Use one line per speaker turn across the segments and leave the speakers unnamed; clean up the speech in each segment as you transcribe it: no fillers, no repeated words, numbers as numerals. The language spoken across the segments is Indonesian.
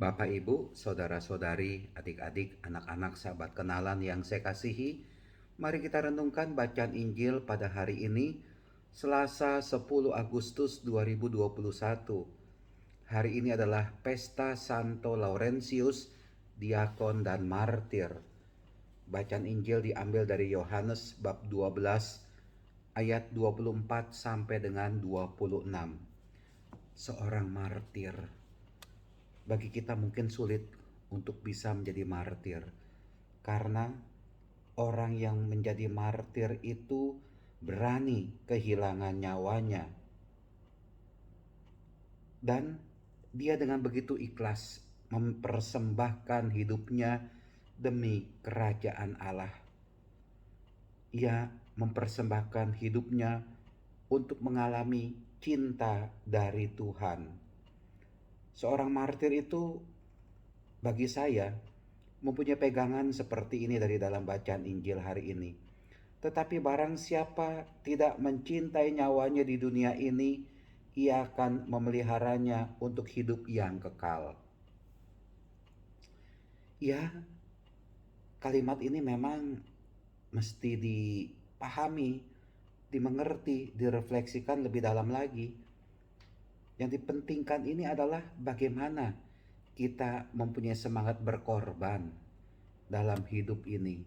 Bapak, Ibu, saudara-saudari, adik-adik, anak-anak, sahabat kenalan yang saya kasihi, mari kita renungkan bacaan Injil pada hari ini, Selasa 10 Agustus 2021. Hari ini adalah Pesta Santo Laurentius, Diakon dan Martir. Bacaan Injil diambil dari Yohanes bab 12 ayat 24 sampai dengan 26. Seorang martir. Bagi kita mungkin sulit untuk bisa menjadi martir, karena orang yang menjadi martir itu berani kehilangan nyawanya, dan dia dengan begitu ikhlas mempersembahkan hidupnya demi kerajaan Allah. Ia mempersembahkan hidupnya untuk mengalami cinta dari Tuhan. Seorang martir itu bagi saya mempunyai pegangan seperti ini dari dalam bacaan Injil hari ini. Tetapi barang siapa tidak mencintai nyawanya di dunia ini, ia akan memeliharanya untuk hidup yang kekal. Ya, kalimat ini memang mesti dipahami, dimengerti, direfleksikan lebih dalam lagi. Yang dipentingkan ini adalah bagaimana kita mempunyai semangat berkorban dalam hidup ini.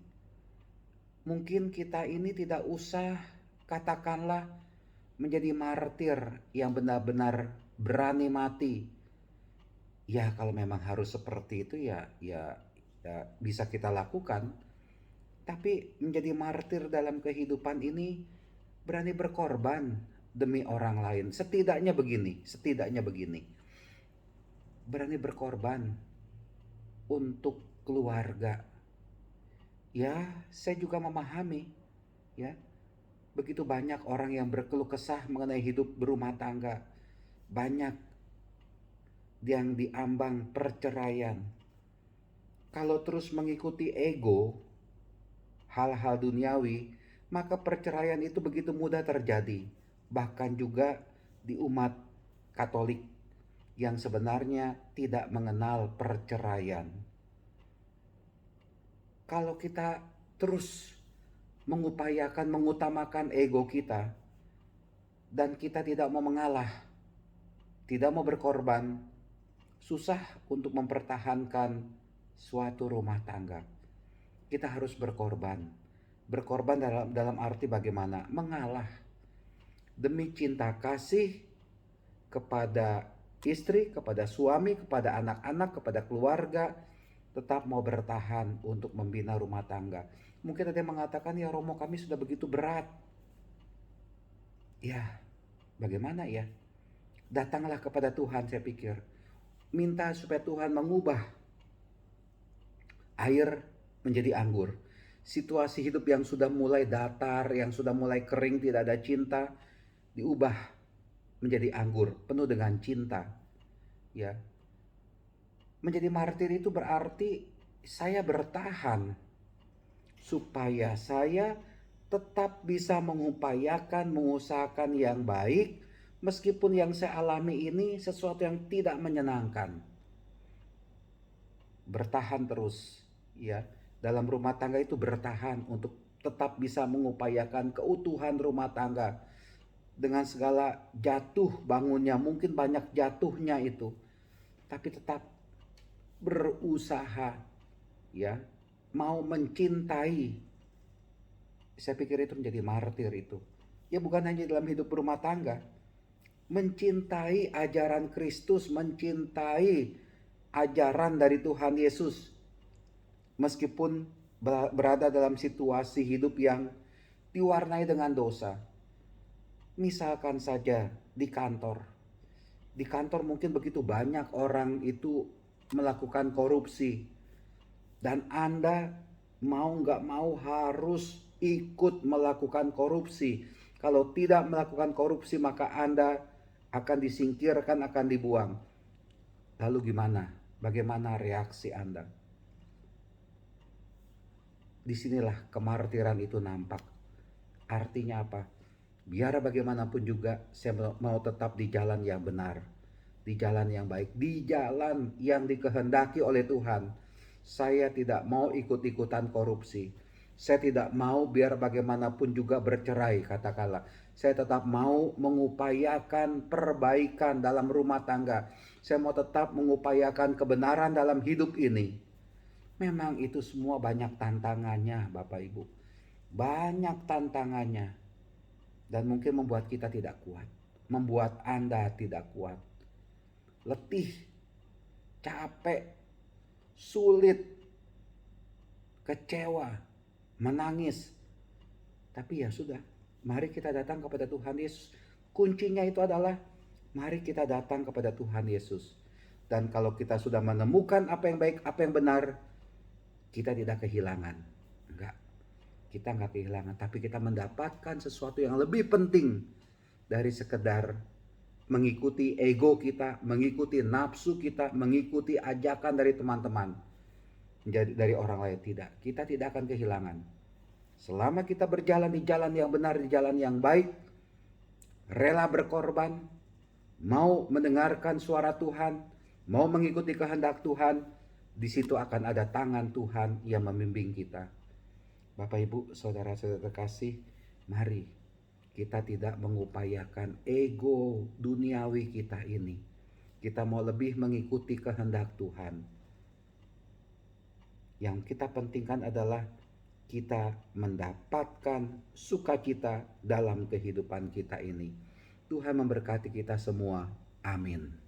Mungkin kita ini tidak usah katakanlah menjadi martir yang benar-benar berani mati. Ya, kalau memang harus seperti itu ya bisa kita lakukan. Tapi menjadi martir dalam kehidupan ini berani berkorban demi orang lain. Setidaknya begini. Berani berkorban untuk keluarga. Ya, saya juga memahami, ya. Begitu banyak orang yang berkeluh kesah mengenai hidup berumah tangga. Banyak yang diambang perceraian. Kalau terus mengikuti ego, hal-hal duniawi, maka perceraian itu begitu mudah terjadi. Bahkan juga di umat Katolik yang sebenarnya tidak mengenal perceraian. Kalau kita terus mengutamakan ego kita, dan kita tidak mau mengalah, tidak mau berkorban, susah untuk mempertahankan suatu rumah tangga. Kita harus berkorban. Berkorban dalam arti bagaimana? Mengalah demi cinta kasih kepada istri, kepada suami, kepada anak-anak, kepada keluarga, tetap mau bertahan untuk membina rumah tangga. Mungkin ada yang mengatakan, ya Romo, kami sudah begitu berat. Ya, bagaimana ya? Datanglah kepada Tuhan, saya pikir. Minta supaya Tuhan mengubah air menjadi anggur. Situasi hidup yang sudah mulai datar, yang sudah mulai kering, tidak ada cinta, diubah menjadi anggur, penuh dengan cinta. Ya. Menjadi martir itu berarti saya bertahan supaya saya tetap bisa mengusahakan yang baik, meskipun yang saya alami ini sesuatu yang tidak menyenangkan. Bertahan terus, ya. Dalam rumah tangga itu bertahan untuk tetap bisa mengupayakan keutuhan rumah tangga. Dengan segala jatuh bangunnya, mungkin banyak jatuhnya itu, tapi tetap berusaha, ya, mau mencintai. Saya pikir itu menjadi martir itu. Ya, bukan hanya dalam hidup rumah tangga, mencintai ajaran Kristus, mencintai ajaran dari Tuhan Yesus, meskipun berada dalam situasi hidup yang diwarnai dengan dosa. Misalkan saja di kantor. Di kantor mungkin begitu banyak orang itu melakukan korupsi. Dan Anda mau gak mau harus ikut melakukan korupsi. Kalau tidak melakukan korupsi maka Anda akan disingkirkan, akan dibuang. Lalu gimana? Bagaimana reaksi Anda? Disinilah kemartiran itu nampak. Artinya apa? Biar bagaimanapun juga saya mau tetap di jalan yang benar. di jalan yang baik, di jalan yang dikehendaki oleh Tuhan. Saya tidak mau ikut-ikutan korupsi. Saya tidak mau biar bagaimanapun juga bercerai, katakanlah. Saya tetap mau mengupayakan perbaikan dalam rumah tangga. Saya mau tetap mengupayakan kebenaran dalam hidup ini. Memang itu semua banyak tantangannya, Bapak Ibu. Banyak tantangannya. Dan mungkin membuat kita tidak kuat. Membuat Anda tidak kuat. Letih, capek, sulit, kecewa, menangis. Tapi ya sudah, mari kita datang kepada Tuhan Yesus. Kuncinya itu adalah mari kita datang kepada Tuhan Yesus. Dan kalau kita sudah menemukan apa yang baik, apa yang benar, kita tidak kehilangan. Kita nggak kehilangan, tapi kita mendapatkan sesuatu yang lebih penting dari sekedar mengikuti ego kita, mengikuti nafsu kita, mengikuti ajakan dari teman-teman, dari orang lain. Tidak, kita tidak akan kehilangan. Selama kita berjalan di jalan yang benar, di jalan yang baik, rela berkorban, mau mendengarkan suara Tuhan, mau mengikuti kehendak Tuhan, di situ akan ada tangan Tuhan yang membimbing kita. Bapak Ibu, saudara-saudara terkasih, mari kita tidak mengupayakan ego duniawi kita ini. Kita mau lebih mengikuti kehendak Tuhan. Yang kita pentingkan adalah kita mendapatkan sukacita dalam kehidupan kita ini. Tuhan memberkati kita semua. Amin.